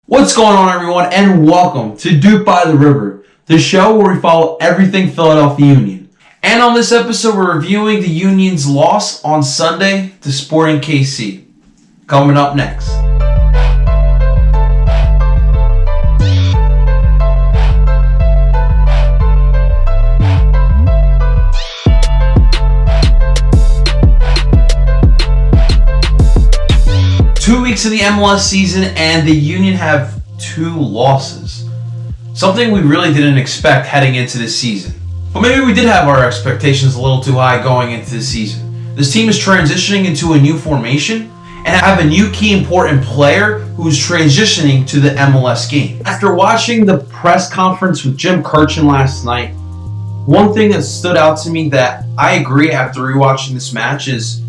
What's going on, everyone, and welcome to DOOP by the River, the show where we follow everything Philadelphia Union. And on this episode, we're reviewing the Union's loss on Sunday to Sporting KC. Coming up next. Two weeks in the MLS season, and the Union have two losses. Something we really didn't expect heading into this season. But maybe we did have our expectations a little too high going into the season. This team is transitioning into a new formation and have a new key important player who's transitioning to the MLS game. After watching the press conference with Jim Kirchin last night, one thing that stood out to me that I agree after rewatching this match is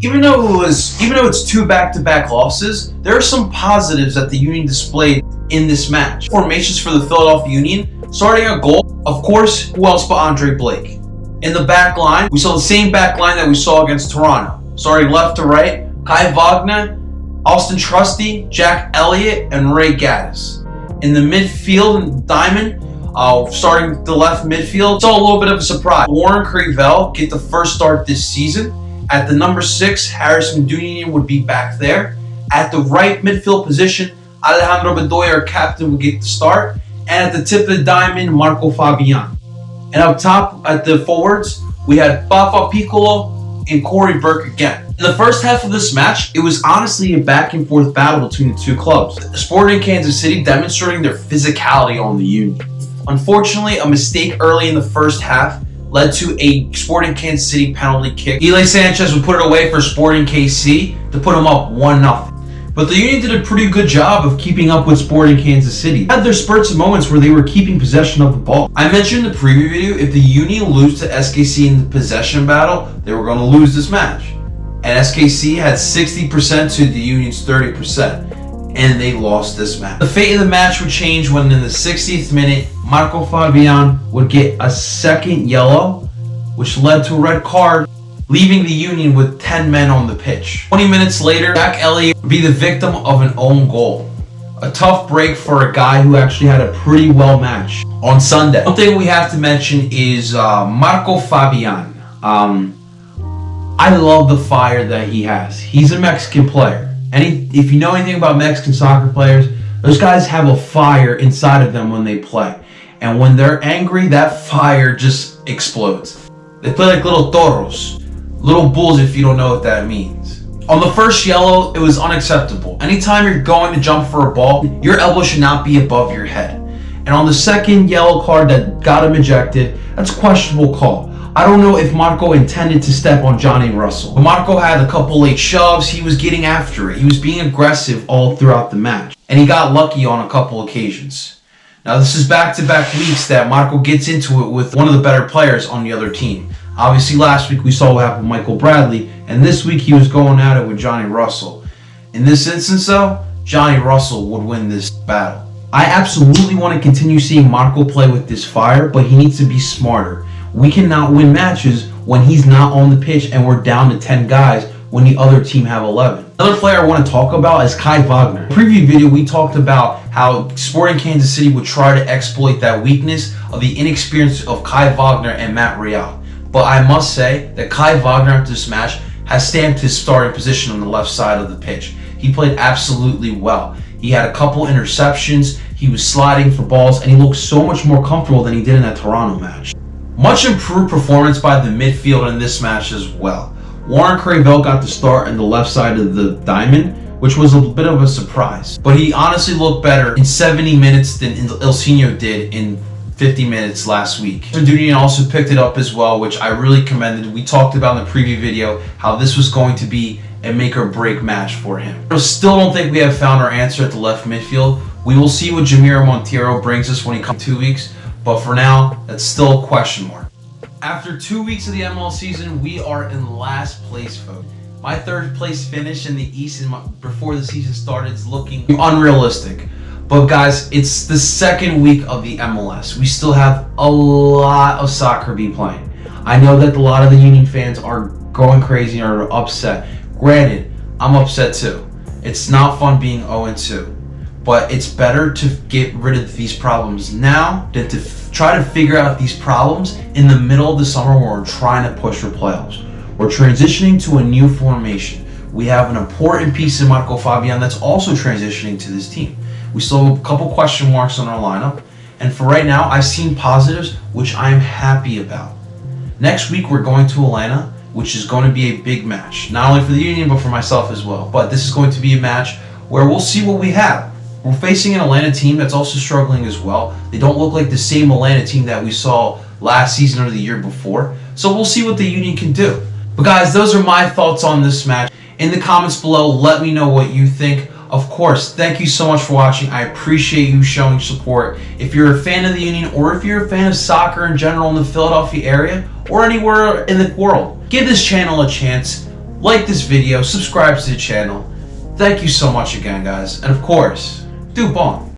even though it's two back-to-back losses, there are some positives that the Union displayed in this match. Formations for the Philadelphia Union, starting a goal, of course, who else but Andre Blake. In the back line, we saw the same back line that we saw against Toronto. Starting left to right, Kai Wagner, Austin Trusty, Jack Elliott, and Ray Gaddis. In the midfield and diamond, starting the left midfield, saw a little bit of a surprise. Warren Creevell get the first start this season. At the number 6, Harrison Dunian would be back there. At the right midfield position, Alejandro Bedoya, our captain, would get the start. And at the tip of the diamond, Marco Fabian. And up top, at the forwards, we had Fafa Piccolo and Corey Burke again. In the first half of this match, it was honestly a back and forth battle between the two clubs. Sporting Kansas City demonstrating their physicality on the Union. Unfortunately, a mistake early in the first half led to a Sporting Kansas City penalty kick. Eli Sanchez would put it away for Sporting KC to put them up 1-0. But the Union did a pretty good job of keeping up with Sporting Kansas City. They had their spurts of moments where they were keeping possession of the ball. I mentioned in the preview video, if the Union lose to SKC in the possession battle, they were going to lose this match. And SKC had 60% to the Union's 30%. And they lost this match. The fate of the match would change when in the 60th minute, Marco Fabian would get a second yellow, which led to a red card, leaving the Union with 10 men on the pitch. 20 minutes later, Jack Elliott would be the victim of an own goal. A tough break for a guy who actually had a pretty well match on Sunday. One thing we have to mention is Marco Fabian. I love the fire that he has. He's a Mexican player. If you know anything about Mexican soccer players, those guys have a fire inside of them when they play. And when they're angry, that fire just explodes. They play like little toros, little bulls if you don't know what that means. On the first yellow, it was unacceptable. Anytime you're going to jump for a ball, your elbow should not be above your head. And on the second yellow card that got him ejected, that's a questionable call. I don't know if Marco intended to step on Johnny Russell. But Marco had a couple late shoves. He was getting after it. He was being aggressive all throughout the match. And he got lucky on a couple occasions. Now this is back-to-back weeks that Marco gets into it with one of the better players on the other team. Obviously last week we saw what happened with Michael Bradley. And this week he was going at it with Johnny Russell. In this instance though, Johnny Russell would win this battle. I absolutely want to continue seeing Marco play with this fire, but he needs to be smarter. We cannot win matches when he's not on the pitch and we're down to 10 guys when the other team have 11. Another player I want to talk about is Kai Wagner. In the preview video, we talked about how Sporting Kansas City would try to exploit that weakness of the inexperience of Kai Wagner and Matt Real. But I must say that Kai Wagner after this match has stamped his starting position on the left side of the pitch. He played absolutely well. He had a couple interceptions, he was sliding for balls, and he looked so much more comfortable than he did in that Toronto match. Much improved performance by the midfield in this match as well. Warren Creevell got the start in the left side of the diamond, which was a bit of a surprise. But he honestly looked better in 70 minutes than Ilsinho did in 50 minutes last week. Dunian also picked it up as well, which I really commended. We talked about in the preview video how this was going to be a make or break match for him. I still don't think we have found our answer at the left midfield. We will see what Jamiro Monteiro brings us when he comes in 2 weeks. But for now, that's still a question mark. After 2 weeks of the MLS season, we are in last place, folks. My third place finish in the East before the season started is looking unrealistic. But guys, it's the second week of the MLS. We still have a lot of soccer to be playing. I know that a lot of the Union fans are going crazy or are upset. Granted, I'm upset too. It's not fun being 0-2. But it's better to get rid of these problems now than to try to figure out these problems in the middle of the summer when we're trying to push for playoffs. We're transitioning to a new formation. We have an important piece in Marco Fabian that's also transitioning to this team. We still have a couple question marks on our lineup. And for right now, I've seen positives, which I'm happy about. Next week, we're going to Atlanta, which is going to be a big match. Not only for the Union, but for myself as well. But this is going to be a match where we'll see what we have. We're facing an Atlanta team that's also struggling as well. They don't look like the same Atlanta team that we saw last season or the year before. So we'll see what the Union can do. But guys, those are my thoughts on this match. In the comments below, let me know what you think. Of course, thank you so much for watching. I appreciate you showing support. If you're a fan of the Union, or if you're a fan of soccer in general in the Philadelphia area, or anywhere in the world, give this channel a chance. Like this video, subscribe to the channel. Thank you so much again, guys. And of course, DOOP on.